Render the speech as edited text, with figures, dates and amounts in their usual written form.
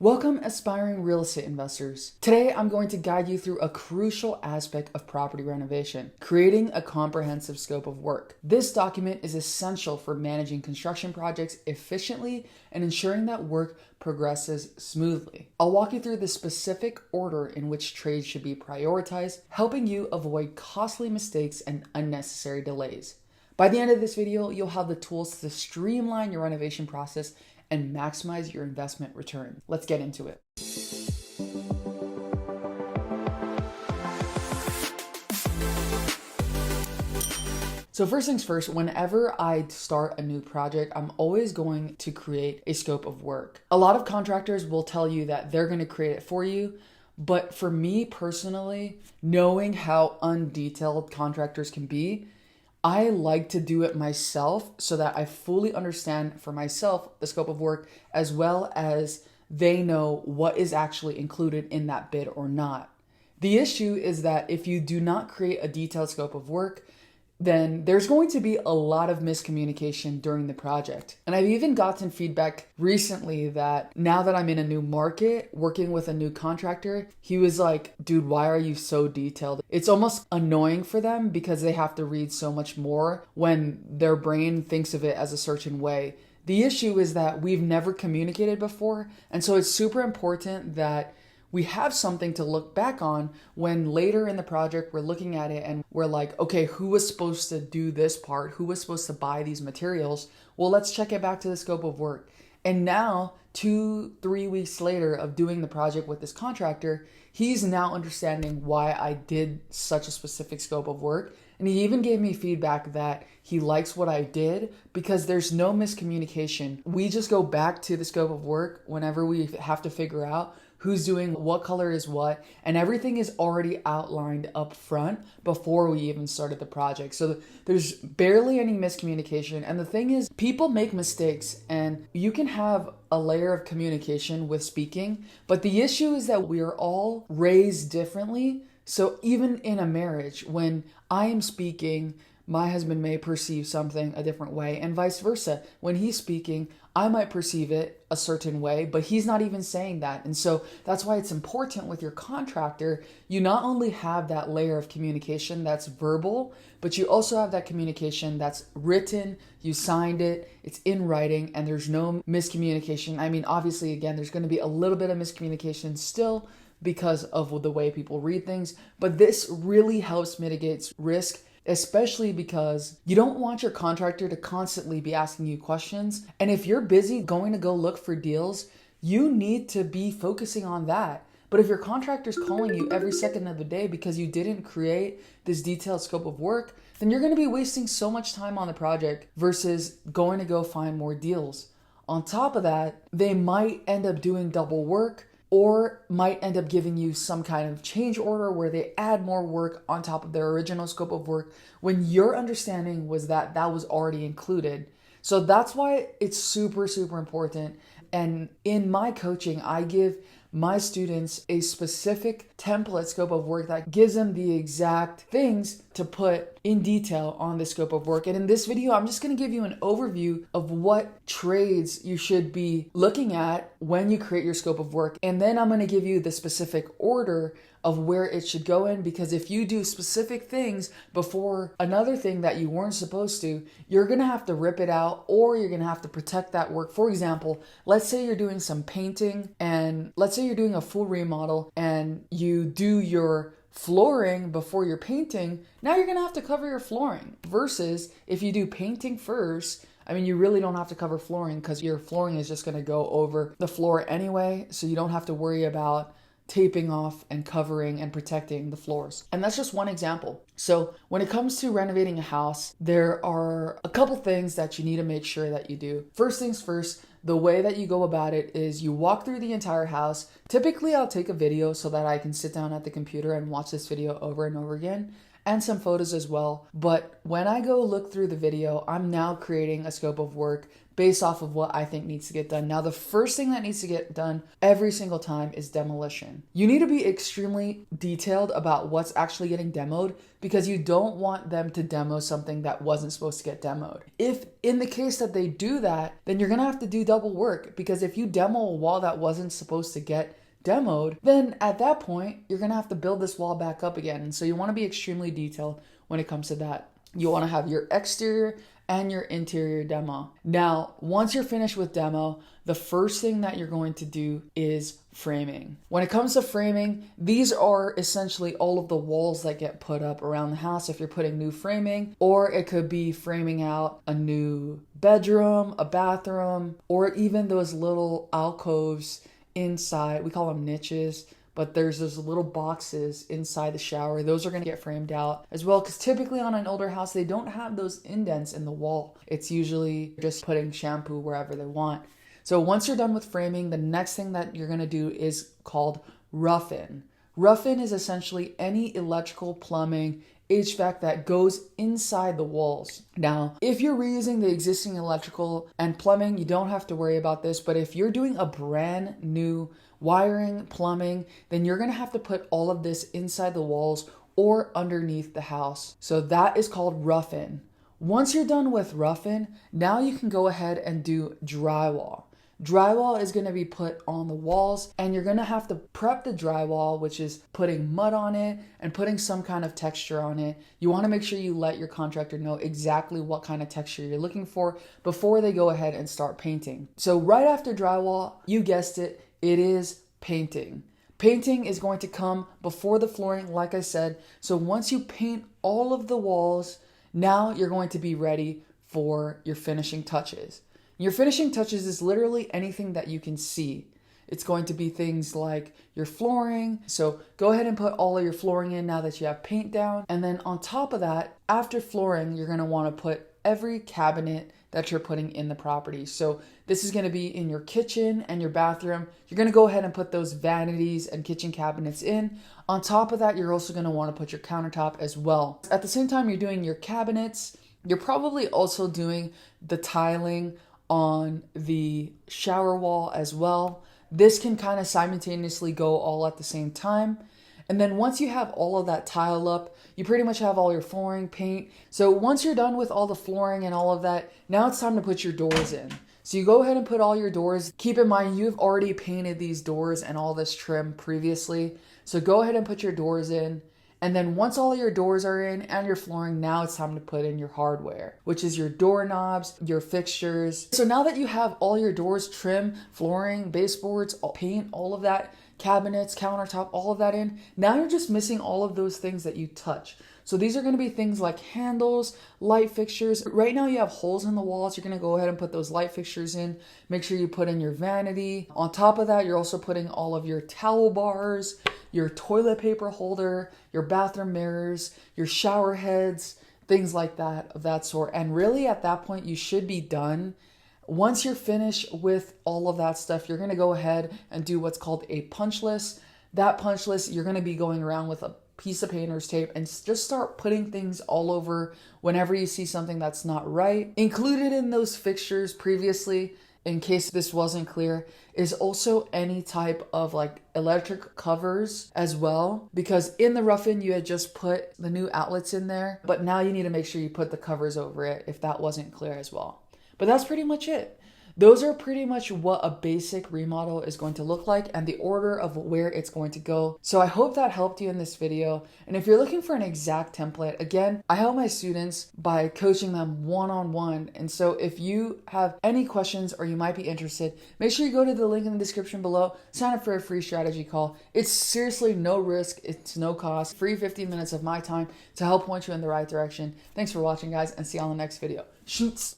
Welcome, aspiring real estate investors. Today, I'm going to guide you through a crucial aspect of property renovation, creating a comprehensive scope of work. This document is essential for managing construction projects efficiently and ensuring that work progresses smoothly. I'll walk you through the specific order in which trades should be prioritized, helping you avoid costly mistakes and unnecessary delays. By the end of this video, you'll have the tools to streamline your renovation process and maximize your investment return. Let's get into it. So first things first, whenever I start a new project, I'm always going to create a scope of work. A lot of contractors will tell you that they're going to create it for you. But for me personally, knowing how undetailed contractors can be, I like to do it myself so that I fully understand for myself the scope of work, as well as they know what is actually included in that bid or not. The issue is that if you do not create a detailed scope of work, then there's going to be a lot of miscommunication during the project. And I've even gotten feedback recently that now that I'm in a new market, working with a new contractor, he was like, dude, why are you so detailed? It's almost annoying for them because they have to read so much more when their brain thinks of it as a certain way. The issue is that we've never communicated before. And so it's super important that we have something to look back on when later in the project we're looking at it and we're like, okay, who was supposed to do this part? Who was supposed to buy these materials? Well, let's check it back to the scope of work. And now, 2-3 weeks later of doing the project with this contractor, he's now understanding why I did such a specific scope of work. And he even gave me feedback that he likes what I did because there's no miscommunication. We just go back to the scope of work whenever we have to figure out who's doing what color is what, and everything is already outlined up front before we even started the project. So there's barely any miscommunication. And the thing is, people make mistakes and you can have a layer of communication with speaking, but the issue is that we are all raised differently. So even in a marriage, when I am speaking, my husband may perceive something a different way, and vice versa. When he's speaking, I might perceive it a certain way, but he's not even saying that. And so that's why it's important with your contractor, you not only have that layer of communication that's verbal, but you also have that communication that's written, you signed it, it's in writing, and there's no miscommunication. I mean, obviously, again, there's going to be a little bit of miscommunication still because of the way people read things, but this really helps mitigate risk, especially because you don't want your contractor to constantly be asking you questions. And if you're busy going to go look for deals, you need to be focusing on that. But if your contractor's calling you every second of the day because you didn't create this detailed scope of work, then you're going to be wasting so much time on the project versus going to go find more deals. On top of that, they might end up doing double work, or might end up giving you some kind of change order where they add more work on top of their original scope of work when your understanding was that that was already included. So that's why it's super, super important. And in my coaching, I give my students a specific template scope of work that gives them the exact things to put in detail on the scope of work. And in this video, I'm just going to give you an overview of what trades you should be looking at when you create your scope of work. And then I'm going to give you the specific order of where it should go in, because if you do specific things before another thing that you weren't supposed to, you're going to have to rip it out, or you're going to have to protect that work. For example, let's say you're doing some painting, and let's say you're doing a full remodel and you do your flooring before you're painting. Now you're going to have to cover your flooring, versus if you do painting first, I mean, you really don't have to cover flooring because your flooring is just going to go over the floor anyway. So you don't have to worry about taping off and covering and protecting the floors. And that's just one example. So when it comes to renovating a house, there are a couple things that you need to make sure that you do. First things first, the way that you go about it is you walk through the entire house. Typically, I'll take a video so that I can sit down at the computer and watch this video over and over again. and some photos as well. But when I go look through the video, I'm now creating a scope of work based off of what I think needs to get done. Now, the first thing that needs to get done every single time is demolition. You need to be extremely detailed about what's actually getting demoed because you don't want them to demo something that wasn't supposed to get demoed. If in the case that they do that, then you're gonna have to do double work, because if you demo a wall that wasn't supposed to get demoed, then at that point, you're gonna have to build this wall back up again. And so you wanna be extremely detailed when it comes to that. You wanna have your exterior and your interior demo. Now, once you're finished with demo, the first thing that you're going to do is framing. When it comes to framing, these are essentially all of the walls that get put up around the house if you're putting new framing, or it could be framing out a new bedroom, a bathroom, or even those little alcoves inside. We call them niches, but there's those little boxes inside the shower. Those are gonna get framed out as well, because typically on an older house, they don't have those indents in the wall. It's usually just putting shampoo wherever they want. So once you're done with framing, the next thing that you're gonna do is called rough-in. Rough-in is essentially any electrical, plumbing, HVAC that goes inside the walls. Now, if you're reusing the existing electrical and plumbing, you don't have to worry about this, but if you're doing a brand new wiring, plumbing, then you're gonna have to put all of this inside the walls or underneath the house. So that is called rough-in. Once you're done with rough-in, now you can go ahead and do drywall. Drywall is going to be put on the walls, and you're going to have to prep the drywall, which is putting mud on it and putting some kind of texture on it. You want to make sure you let your contractor know exactly what kind of texture you're looking for before they go ahead and start painting. So right after drywall, you guessed it, it is painting. Painting is going to come before the flooring, like I said. So once you paint all of the walls, now you're going to be ready for your finishing touches. Your finishing touches is literally anything that you can see. It's going to be things like your flooring. So go ahead and put all of your flooring in now that you have paint down. And then on top of that, after flooring, you're going to want to put every cabinet that you're putting in the property. So this is going to be in your kitchen and your bathroom. You're going to go ahead and put those vanities and kitchen cabinets in. On top of that, you're also going to want to put your countertop as well. At the same time you're doing your cabinets, you're probably also doing the tiling on the shower wall as well. This can kind of simultaneously go all at the same time. And then once you have all of that tile up, you pretty much have all your flooring, paint. So once you're done with all the flooring and all of that, now it's time to put your doors in. So you go ahead and put all your doors. Keep in mind, you've already painted these doors and all this trim previously. So go ahead and put your doors in. And then once all your doors are in and your flooring, now it's time to put in your hardware, which is your doorknobs, your fixtures. So now that you have all your doors, trim, flooring, baseboards, paint, all of that, cabinets, countertop, all of that in, now you're just missing all of those things that you touch. So these are going to be things like handles, light fixtures. Right now you have holes in the walls. You're going to go ahead and put those light fixtures in. Make sure you put in your vanity. On top of that, you're also putting all of your towel bars, your toilet paper holder, your bathroom mirrors, your shower heads, things like that, of that sort. And really at that point, you should be done. Once you're finished with all of that stuff, you're going to go ahead and do what's called a punch list. That punch list, you're going to be going around with a piece of painter's tape and just start putting things all over whenever you see something that's not right. Included in those fixtures previously, in case this wasn't clear, is also any type of like electric covers as well, because in the rough-in you had just put the new outlets in there, but now you need to make sure you put the covers over it if that wasn't clear as well. But that's pretty much it. Those are pretty much what a basic remodel is going to look like and the order of where it's going to go. So I hope that helped you in this video. And if you're looking for an exact template, again, I help my students by coaching them one-on-one. And so if you have any questions or you might be interested, make sure you go to the link in the description below, sign up for a free strategy call. It's seriously no risk, it's no cost, free 15 minutes of my time to help point you in the right direction. Thanks for watching, guys, and see you on the next video. Shoots!